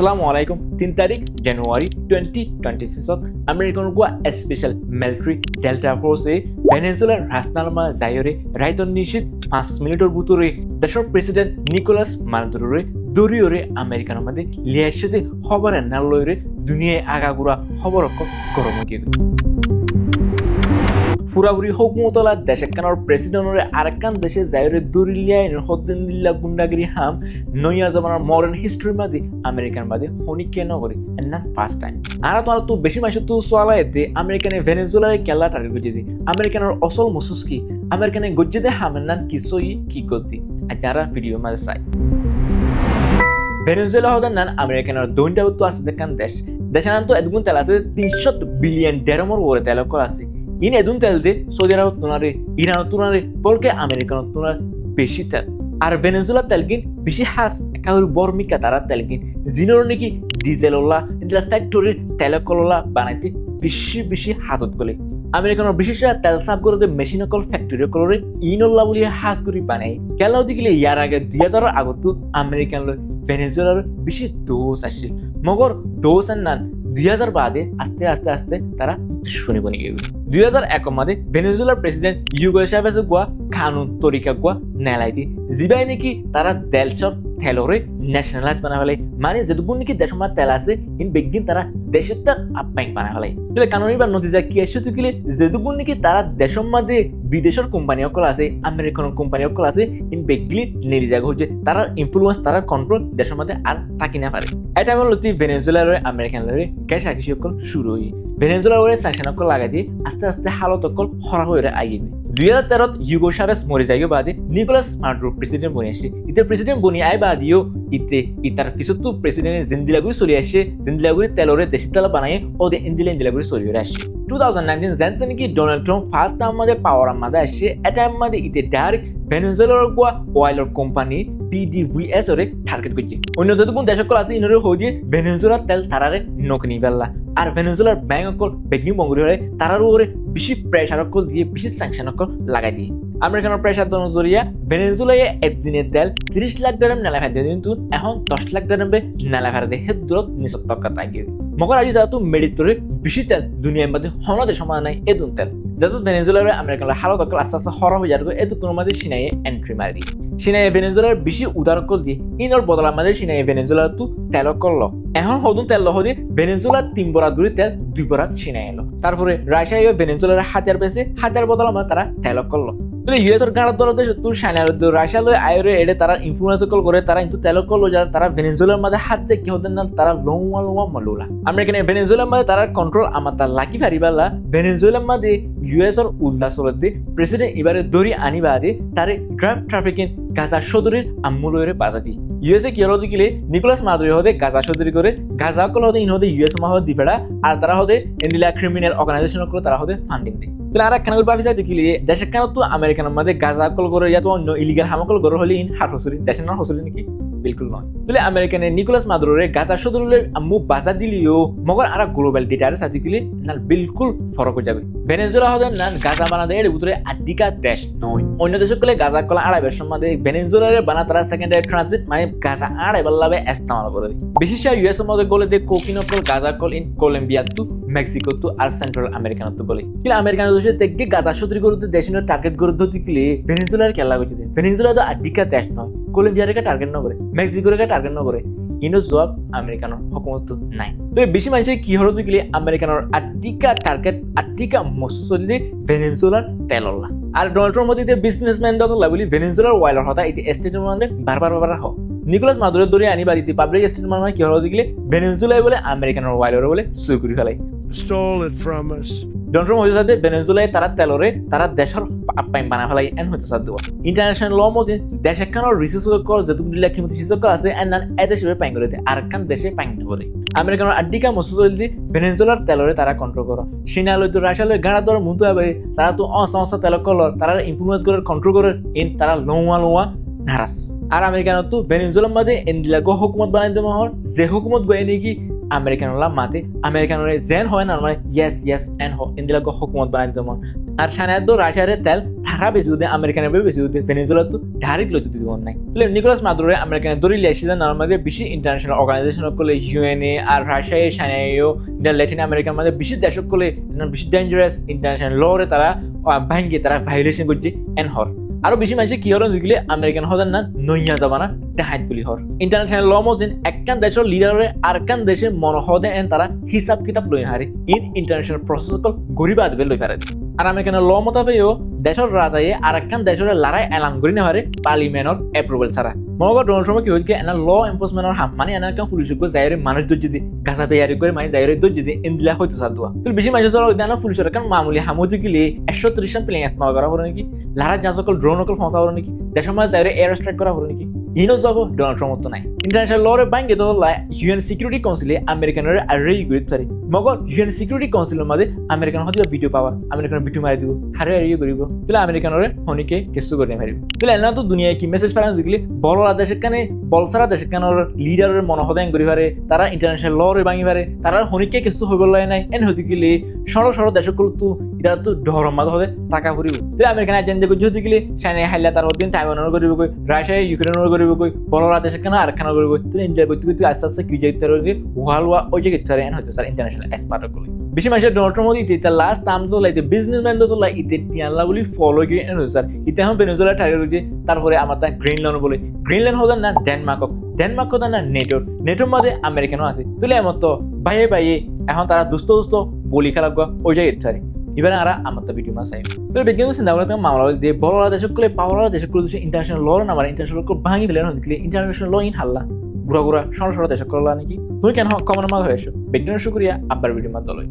Assalamu alaikum 3 तारीख January 2026 American gua special military Delta Force Venezuela রাজনালমা জায়রে রাইতন নিশ্চিত 5 মিনিটের ভিতরে দেশের প্রেসিডেন্ট নিকোলাস মাদুরোরে দরিয়রে আমেরিকার মধ্যে লিয়ার সাথে খবর না লইরে দুনিয়ায় আগাগোড়া খবর গরম গিয়ে পুরাপুরি হুকুমতলা দেশকানোর প্রেসিডেন্টরে আরেকখান দেশে জায়রে দরিলিয়ায় হদ্দিন দিল্লা গুন্ডাগিরি হাম নয়া জমানার মডার্ন হিস্ট্রির মাঝে আমেরিকান বাদে হনিকে নগরী এন্ড নট ফার্স্ট টাইম আর তোমার তো বেশি মাসে তো সোয়ালাইতে আমেরিকানে ভেনেজুয়েলার কেলা টার্গেট গজে দি আমেরিকানের অসল মসুস কি আমেরিকানে গজে দে হামের নাম কিসই কি করতি আর যারা ভিডিও মাঝে চাই ভেনেজুয়েলা হদার নান আমেরিকানের দৈনটা তো আছে দেখান দেশের নাম তো এদগুন তেল আছে 300 বিলিয়ন ডেরমর ওরে তেল আছে ইন এদুন তেল দে সৌদি আরব তুনারে ইরান তুনারে বলকে আমেরিকান তুনার বেশি তেল আর ভেনেজুয়েলা তেলগিন বেশি হাস একাউরি বর্মিকা তারা তেলগিন জিনোর নাকি ডিজেল ওলা ইন্ডিয়া ফ্যাক্টরির তেল কললা বানাইতে বেশি হাজত গলে আমেরিকানের বিশেষ তেল সাফ করে মেশিন কল ফ্যাক্টরি কলরে ইনল্লা বলি হাস করি বানাই কেলাও দিলে ইয়ার আগে 2000 আগত আমেরিকান ভেনেজুয়েলার বেশি দোষ আসছিল মগর দোষ নান 2000 বাদে আস্তে আস্তে তারা দুশ্মনী বনে গেল 2001 মাদে ভেনেজুয়েলার প্রেসিডেন্ট ইউগো চাভেজ গোয়া কানুন তরিকা গোয়া নেলাইতি জিবাই নাকি তারা দেলচর তেলরে ন্যাশনালাইজ বানা ফেলে মানে যেটুকু নাকি দেশের মধ্যে তেল আছে ইন বেগিন তারা দেশের তার আপ্যায়ন বানা ফেলে তাহলে কানুনি বা নথিজা কি আসছে তুকিলে যেটুকু নাকি তারা দেশের মধ্যে বিদেশের কোম্পানি সকল আছে আমেরিকান কোম্পানি সকল আছে ইন বেগলি নেলি জায়গা হচ্ছে তারা ইনফ্লুয়েন্স তারা কন্ট্রোল দেশের মধ্যে আর থাকি না পারে এটা হলো ভেনেজুয়েলার আমেরিকান গ্যাস আকিস সকল শুরু হই ভেনেজুয়েলার স্যাংশন সকল লাগাই দিয়ে আস্তে হালত সকল হরা হয়ে আইবে 2013 ইউগো চাভেজ মরে যাইও বাদে নিকোলাস মাদুরো প্রেসিডেন্ট বনি আসে ইতে প্রেসিডেন্ট বনি আই বাদিও ইতার পিছতো প্রেসিডেন্ট জিন্দিলাগুড়ি চলি আসে জিন্দিলাগুড়ি তেলরে দেশি তেল বানাই ওদের ইন্দিলাগুড়ি চলি আসে 2019 জানতে নাকি ডোনাল্ড ট্রাম্প ফার্স্ট টাইম মাঝে পাওয়ার মাঝে আসে এটা মাঝে ইতে ডাইরেক্ট ভেনেজুয়েলার গোয়া অয়েলের কোম্পানি PDVSA ওরে টার্গেট করছে অন্য যতগুলো দেশ সকল আছে ইনরে হয়ে দিয়ে ভেনেজুয়েলার তেল তারারে নকনি বেলা আর ভেনেজুয়েলার ব্যাংক সকল বেগনি বঙ্গুরি হয়ে তারার উপরে বেশি প্রেশার সকল দিয়ে বেশি স্যাংশন সকল লাগাই দিয়ে আমেরিকানের প্রেশার দন জরিয়া ভেনেজুয়েলায় একদিনের তেল 30 লাখ ডলার নেলা ফেলে কিন্তু এখন 10 লাখ ডলার নেলা ফেলে দিয়ে হেদ দূরত নিচত টকা তাগিয়ে মগর আজি যাতো মেডিতরে বেশি তেল দুনিয়ার মধ্যে হনদে সমান নাই এদুন তেল যাতো ভেনেজুয়েলার আমেরিকানের হালত সকল আস্তে হরা হয়ে যাবে এদু কোনো মধ্যে সিনাইয়ে এন্ট্রি মারি দিয়ে সিনাইয়ে ভেনেজুয়েলার বেশি উদারকল দিয়ে ইনর বদলার মাঝে সিনাইয়ে ভেনেজুয়েলার তো তেল করলো এখন হদুন তেল লহদি ভেনেজুয়েলার 3 বরাত গুড়ি তেল 2 বরাত সিনাই এলো তারপরে রাশিয়া ভেনেজুয়েলার হাতিয়ার পেয়েছে হাতিয়ার বদলার মাঝে তারা তেল করলো তাহলে ইউএস এর গাড়ার দরতে তুই সাইনার রাশিয়া লয় আইরে এডে তারা ইনফ্লুয়েন্স কল করে তারা কিন্তু তেল করলো যারা তারা ভেনেজুয়েলার মধ্যে হাত দিয়ে কি হতেন না তারা লোয়া মালুলা আমেরিকান ভেনেজুয়েলার মধ্যে তারা কন্ট্রোল আমার তার লাকি ফারিবালা ভেনেজুয়েলার মধ্যে ইউএস এর উল্লাস চলতে প্রেসিডেন্ট এবারে দড়ি আনিবা দিয়ে তারে ড্রাগ ট্রাফিকিং গাজা সদরের আমূলরে বাজাতি ইউএসএ কি হলো দিলে নিকোলাস মাদুরো হতে গাজা সদরি করে গাজা কল হতে ইন হতে ইউএস মা হতে দিফেড়া আর তারা হতে ইন্ডিয়া ক্রিমিনাল অর্গানাইজেশন করে তারা হতে ফান্ডিং দেয় তাহলে আর একখানা করে ভাবি যায় দেখিলে দেশের কেন তো আমেরিকানের মধ্যে গাজা কল করে ইয়া তো অন্য ইলিগাল হামাকল করে হলে ইন হার হসুরি দেশের নাম হসুরি নাকি বিলকুল নয় তাহলে আমেরিকানের নিকোলাস মাদুরোরে গাজা সদরুলে আম্মু বাজা দিলিও মগর আর গ্লোবাল ডেটারে সাথে দিলে না বিলকুল ফরক হয়ে যাবে ভেনেজুয়েলা হতে না গাজা বানা দেয় এর ভিতরে আদিকা দেশ নয় অন্য দেশ কলে গাজা কলা আড়াই বছর মধ্যে ভেনেজুয়েলারে বানা তারা সেকেন্ডারি ট্রানজিট মানে গাজা আড়াই বেলাবে ইস্তেমাল করে বিশেষ ইউএস এর মধ্যে গলে দে কোকিনো কল গাজা কল in Colombia to Mexico to আর সেন্ট্রাল আমেরিকান তো বলে কিন্তু আমেরিকান দেশে দেখে গাজা সদরি করতে দেশের টার্গেট করে দিলে ভেনেজুয়েলার খেলা করছে ভেনেজুয়েলা তো আদিকা দেশ নয় কলম্বিয়ার টার্গেট ন করে মেক্সিকোর টার্গেট ন করে ইনো জবাব আমেরিকানোর হকুমত নাই তো বেশি মানুষের কি হলো দিলে আমেরিকানোর আদিকা টার্গেট আদিকা মসুলি ভেনেজুয়েলার তেলল্লা আর ডোনাল্ড ট্রাম্প মধ্যে বিজনেসম্যান দলা বলি ভেনেজুয়েলার ওয়াইলার হতা এটি স্টেটের মধ্যে বারবার হোক নিকোলাস মাদুরোর দৌড়ে আনিবা দিতে পাবলিক স্টেটমেন্ট মানে কি হলো দিলে ভেনেজুয়েলায় বলে আমেরিকানোর ওয়াইলার বলে সুই করে ফেলাই stole it from us. Donald Trump হইতে সাথে ভেনেজুয়েলায় তারা তেলরে তারা দেশের আপ্যায়ন বানা ফেলাই এন হইতে সাথে দেওয়া ইন্টারন্যাশনাল ল মধ্যে দেশ একখানোর রিসোর্স কল যেটুকু দিলে কিমতি শিশক আছে এন নান এদেশে পাইন করে দেয় আর একখান দেশে পাইন করে আমেরিকানোর আড্ডিকা মসুল দিয়ে ভেনেজুয়েলার তেলরে তারা কন্ট্রোল করো সিনালয় তো রাশিয়ালয় গাড়া দর মুন্তু হবে তারা তো অসংস্থা তেল কলর তারা ইনফ্লুয়েন্স করে কন্ট্রোল করে ইন তারা লোয়া নারাজ আর আমেরিকানত তো ভেনেজুয়েলার মধ্যে ইন্ডিয়া গো হুকুমত বানাই দেওয়া হল যে হুকুমত গয়ে নাকি আমেরিকানলা মাতে আমেরিকানরে জেন হয় না মানে ইয়েস এন্ড ইন্দিলা হুকুমত বানাই দিত মন আর সানাদ রাশিয়ারে তেল তারা বেশি উদে আমেরিকানের বেশি উদে ভেনেজুয়েলা তো ডাইরেক্ট লইতে দিব নাই তাহলে নিকোলাস মাদুরোরে আমেরিকানের দরিলে এসেছে নরমালি বেশি ইন্টারন্যাশনাল অর্গানাইজেশন করলে ইউএনএ আর রাশিয়া সানাইও ইন্ডিয়া ল্যাটিন আমেরিকার মধ্যে বেশি দেশ করলে বেশি ডেঞ্জারাস ইন্টারন্যাশনাল লরে তারা ভাঙ্গে তারা ভাইলেশন করছে এন হর আরো বেশি মানুষ কি হল দেখলে আমেরিকান হদার না নইয়া যাবানা ডাহাত বলি হর ইন্টারন্যাশনাল ল মজিন একখান দেশের লিডারে আরেকখান দেশে মনহদে এন তারা হিসাব কিতাব লই হারে ইন্টারন্যাশনাল প্রসেস কল গরিবা দেবে লই হারে আর আমেরিকানের ল মোতাবেকও দেশের রাজায়ে আরেকখান দেশের লড়াই এলান করি না হারে পার্লিমেন্টর এপ্রুভেল ছাড়া মগর ডোনাল্ড ট্রাম্প কি হইছে এনা ল এনফোর্সমেন্টর হাম মানে এনা কাম পুলিশ কো জায়রে মানুষ দজ যদি গাছা তৈরি করে মানে জায়রে দজ যদি ইন্দিলা হইতো সার দোয়া তো বেশি মানুষ ধরো এনা পুলিশের কাম মামুলি হামুদি গিলে 130 জন প্লেন ইস্তেমাল করা হলো নাকি লারা জাসকল ড্রোন কল ফসা হলো নাকি দেশের মাঝে জায়রে এয়ার স্ট্রাইক করা হলো নাকি ইনো যাব ডোনাল্ড ট্রাম্প তো নাই ইন্টারন্যাশনাল লরে বাইঙ্গে তো ইউএন সিকিউরিটি কাউন্সিলে আমেরিকানের আরে গুড সরি মগর ইউএন সিকিউরিটি কাউন্সিলের মধ্যে আমেরিকান হয়তো ভিডিও পাওয়ার আমেরিকানের ভিডিও মারি দিব হারে হারিয়ে করিব তাহলে আমেরিকানের হনিকে কিছু করে মারিব তাহলে এনা তো দুনিয়ায় কি মেসেজ পাঠানো দেখলে বড় দেশের কানে বলসারা দেশের কানের লিডারের মনোহদায়ন করি পারে তারা ইন্টারন্যাশনাল লরে ভাঙি পারে তারা হনিকে কিছু হইব লাগে নাই এন হতে গেলে সর দেশক তো এটা তো ধরম মাঝে হতে টাকা ফুরিব তাহলে আমেরিকান এজেন্ডা করতে হতে গেলে সাইনে হাইলা তার দিন টাইওয়ানের করিব কই রাশিয়া ইউক্রেনের করিব কই বড় দেশের কানে আরেকখানা করিব তুই এনজয় করতে করতে আস্তে আস্তে কি যাইতে পারে ওয়ালওয়া ওই জায়গায় তারে এন হইতে স্যার ইন্টারন্যাশনাল এক্সপার্ট গুলো বেশি মানুষের ডোনাল্ড ট্রাম্প মধ্যে ইতে লাস্ট টাইম তো লাইতে বিজনেসম্যান তো লাই ইতে টিয়ানলা বলি ফলো গিয়ে এন স্যার ইতে এখন ভেনেজুয়েলা টার্গেট করছে তারপরে আমার তা গ্রিনল্যান্ড বলে গ্রিনল্যান্ড হলো না ডেনমার্ক না নেটোর মধ্যে আমেরিকানও আছে তুলে এমন তো বাইয়ে এখন তারা দুস্থ বলি খেলাব ওই জায়গায় ইচ্ছে এবার আর আমার তো ভিডিও মাস আই তো বিজ্ঞান চিন্তা করে মামলা দিয়ে বড় দেশক করলে পাওয়ার দেশক করে ইন্টারন্যাশনাল ল না ইন্টারন্যাশনাল ভাঙি দিলে ইন্টারন্যাশনাল ল ইন হাল্লা ঘুরা সর দেশক করলা নাকি তুমি কেন কমন মাল হয়েছো বিজ্ঞানের শুক্রিয়া আব্বার ভিডিও মাত দলই